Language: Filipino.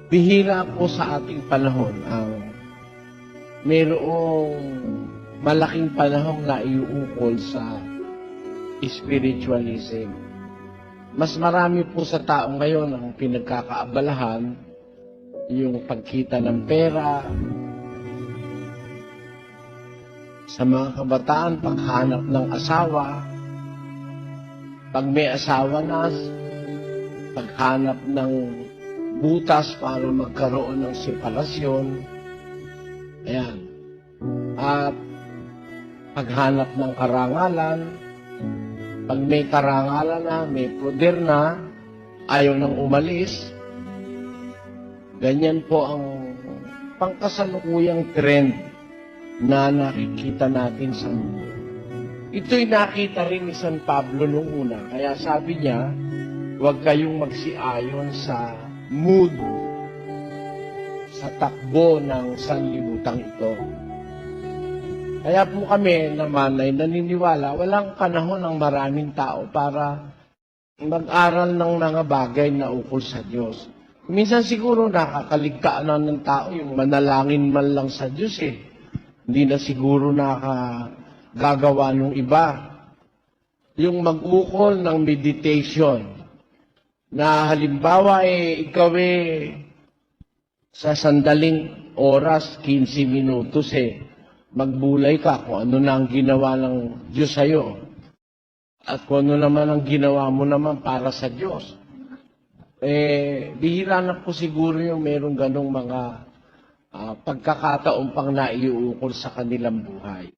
Bihira po sa ating panahon ang mayroong malaking panahong na iuukol sa spiritualism. Mas marami po sa tao ngayon ang pinagkakaabalahan, yung pagkita ng pera, sa mga kabataan, paghanap ng asawa, pag may asawa na, paghanap ng butas para magkaroon ng separasyon. Ayan. At paghanap ng karangalan, pag may karangalan na, may poder na, ayaw nang umalis. Ganyan po ang pangkasalukuyang trend na nakikita natin sa mundo. Ito'y nakita rin ni San Pablo nung una. Kaya sabi niya, huwag kayong magsiayon sa mood, sa takbo ng sanlibutan ito. Kaya po kami naman ay naniniwala, walang panahon ng maraming tao para mag-aral ng mga bagay na ukol sa Diyos. Minsan siguro nakakaligtaan na ng tao yung manalangin man lang sa Diyos eh. Hindi na siguro nakagagawa ng iba. Yung mag-ukol ng meditation, na halimbawa ikaw sa sandaling oras, 15 minutos magbulay ka kung ano na ang ginawa ng Diyos sa'yo at kung ano naman ang ginawa mo naman para sa Diyos. Bihira na po siguro yung merong ganong mga pagkakataon pang naiuukol sa kanilang buhay.